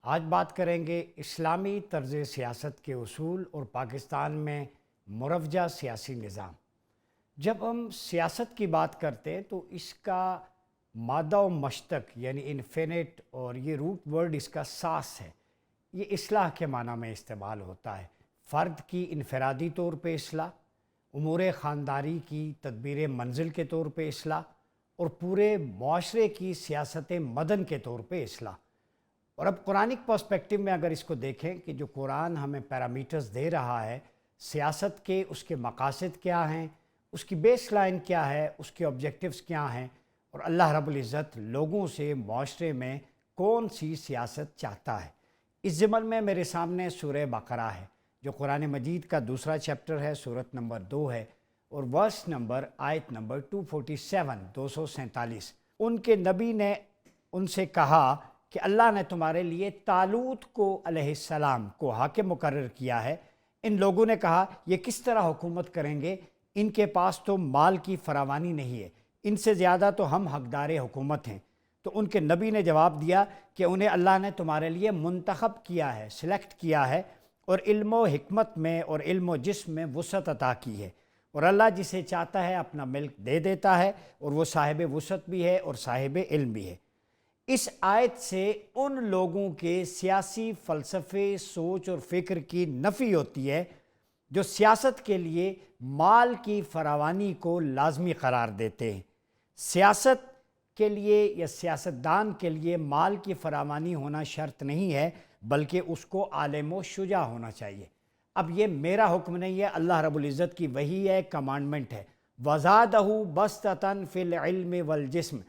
آج بات کریں گے اسلامی طرز سیاست کے اصول اور پاکستان میں مروجہ سیاسی نظام۔ جب ہم سیاست کی بات کرتے ہیں تو اس کا مادہ و مشتق یعنی انفینٹ اور یہ روٹ ورڈ اس کا ساس ہے۔ یہ اصلاح کے معنی میں استعمال ہوتا ہے، فرد کی انفرادی طور پہ اصلاح، امور خانداری کی تدبیر منزل کے طور پہ اصلاح اور پورے معاشرے کی سیاست مدن کے طور پہ اصلاح۔ اور اب قرآنک پرسپیکٹو میں اگر اس کو دیکھیں کہ جو قرآن ہمیں پیرامیٹرز دے رہا ہے سیاست کے، اس کے مقاصد کیا ہیں، اس کی بیس لائن کیا ہے، اس کے آبجیکٹیوز کیا ہیں، اور اللہ رب العزت لوگوں سے معاشرے میں کون سی سیاست چاہتا ہے۔ اس ضمن میں میرے سامنے سورہ بقرہ ہے جو قرآن مجید کا دوسرا چیپٹر ہے، سورت نمبر 2 ہے اور ورس نمبر آیت نمبر 247 247۔ ان کے نبی نے ان سے کہا کہ اللہ نے تمہارے لیے طالوت کو علیہ السلام کو حاکم مقرر کیا ہے۔ ان لوگوں نے کہا یہ کس طرح حکومت کریں گے، ان کے پاس تو مال کی فراوانی نہیں ہے، ان سے زیادہ تو ہم حقدار حکومت ہیں۔ تو ان کے نبی نے جواب دیا کہ انہیں اللہ نے تمہارے لیے منتخب کیا ہے، سلیکٹ کیا ہے، اور علم و حکمت میں اور علم و جسم میں وسعت عطا کی ہے، اور اللہ جسے چاہتا ہے اپنا ملک دے دیتا ہے، اور وہ صاحب وسعت بھی ہے اور صاحب علم بھی ہے۔ اس آیت سے ان لوگوں کے سیاسی فلسفے، سوچ اور فکر کی نفی ہوتی ہے جو سیاست کے لیے مال کی فراوانی کو لازمی قرار دیتے ہیں۔ سیاست کے لیے یا سیاستدان کے لیے مال کی فراوانی ہونا شرط نہیں ہے، بلکہ اس کو عالم و شجاع ہونا چاہیے۔ اب یہ میرا حکم نہیں ہے، اللہ رب العزت کی وحی ہے، کمانڈمنٹ ہے۔ وَزَادَهُ بَسْطَةً فِي الْعِلْمِ وَالْجِسْمِ۔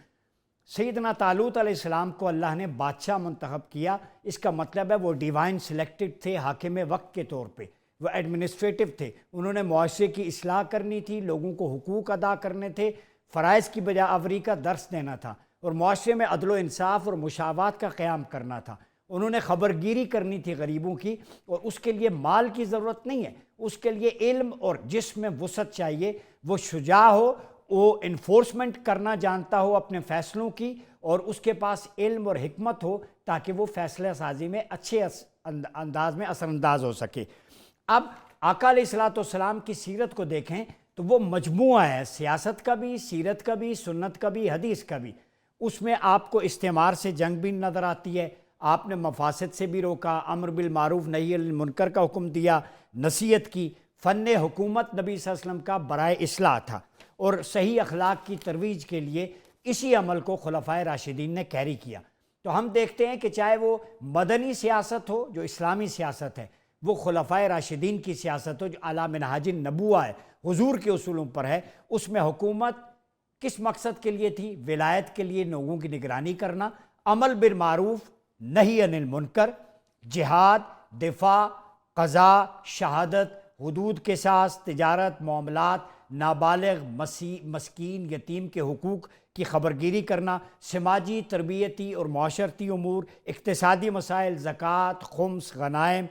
سیدنا طالوت علیہ السلام کو اللہ نے بادشاہ منتخب کیا، اس کا مطلب ہے وہ ڈیوائن سلیکٹڈ تھے حاکم وقت کے طور پہ، وہ ایڈمنسٹریٹو تھے، انہوں نے معاشرے کی اصلاح کرنی تھی، لوگوں کو حقوق ادا کرنے تھے، فرائض کی بجا آوری کا درس دینا تھا، اور معاشرے میں عدل و انصاف اور مساوات کا قیام کرنا تھا۔ انہوں نے خبرگیری کرنی تھی غریبوں کی، اور اس کے لیے مال کی ضرورت نہیں ہے، اس کے لیے علم اور جسم میں وسعت چاہیے، وہ شجاع ہو، وہ انفورسمنٹ کرنا جانتا ہو اپنے فیصلوں کی، اور اس کے پاس علم اور حکمت ہو تاکہ وہ فیصلہ سازی میں اچھے انداز میں اثر انداز ہو سکے۔ اب آقا علیہ السلام کی سیرت کو دیکھیں تو وہ مجموعہ ہے، سیاست کا بھی، سیرت کا بھی، سنت کا بھی، حدیث کا بھی۔ اس میں آپ کو استعمار سے جنگ بھی نظر آتی ہے، آپ نے مفاسد سے بھی روکا، امر بالمعروف نہی عن المنکر کا حکم دیا، نصیحت کی، فن حکومت نبی صلی اللہ علیہ وسلم کا برائے اصلاح تھا، اور صحیح اخلاق کی ترویج کے لیے اسی عمل کو خلفائے راشدین نے کیری کیا۔ تو ہم دیکھتے ہیں کہ چاہے وہ مدنی سیاست ہو جو اسلامی سیاست ہے، وہ خلفائے راشدین کی سیاست ہو جو علی منہاج النبوہ ہے، حضور کے اصولوں پر ہے، اس میں حکومت کس مقصد کے لیے تھی؟ ولایت کے لیے، لوگوں کی نگرانی کرنا، عمل بالمعروف نہی عن المنکر، جہاد، دفاع، قضاء، شہادت، حدود قصاص، تجارت، معاملات، نابالغ مسکین یتیم کے حقوق کی خبرگیری کرنا، سماجی، تربیتی اور معاشرتی امور، اقتصادی مسائل، زکوٰۃ، خمس، غنائم،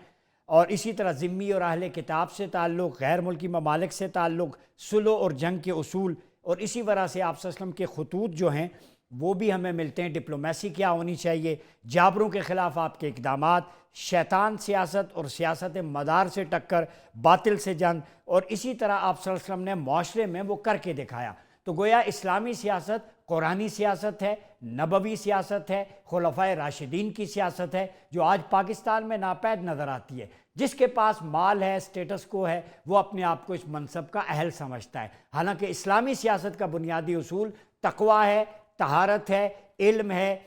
اور اسی طرح ذمی اور اہل کتاب سے تعلق، غیر ملکی ممالک سے تعلق، صلح اور جنگ کے اصول، اور اسی طرح سے آپ صلی اللہ علیہ وسلم کے خطوط جو ہیں وہ بھی ہمیں ملتے ہیں۔ ڈپلومیسی کیا ہونی چاہیے، جابروں کے خلاف آپ کے اقدامات، شیطان سیاست اور سیاست مدار سے ٹکر، باطل سے جنگ، اور اسی طرح آپ صلی اللہ علیہ وسلم نے معاشرے میں وہ کر کے دکھایا۔ تو گویا اسلامی سیاست قرآنی سیاست ہے، نبوی سیاست ہے، خلفائے راشدین کی سیاست ہے، جو آج پاکستان میں ناپید نظر آتی ہے۔ جس کے پاس مال ہے، سٹیٹس کو ہے، وہ اپنے آپ کو اس منصب کا اہل سمجھتا ہے، حالانکہ اسلامی سیاست کا بنیادی اصول تقویٰ ہے، طہارت ہے، علم ہے،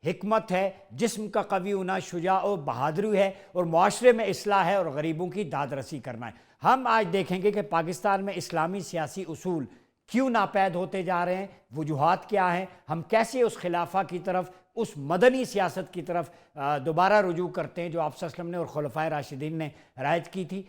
حکمت ہے، جسم کا قوی ہونا، شجاع و بہادری ہے، اور معاشرے میں اصلاح ہے اور غریبوں کی داد رسی کرنا ہے۔ ہم آج دیکھیں گے کہ پاکستان میں اسلامی سیاسی اصول کیوں ناپید ہوتے جا رہے ہیں، وجوہات کیا ہیں، ہم کیسے اس خلافہ کی طرف، اس مدنی سیاست کی طرف دوبارہ رجوع کرتے ہیں جو آپ صلی اللہ علیہ وسلم نے اور خلفائے راشدین نے رائج کی تھی۔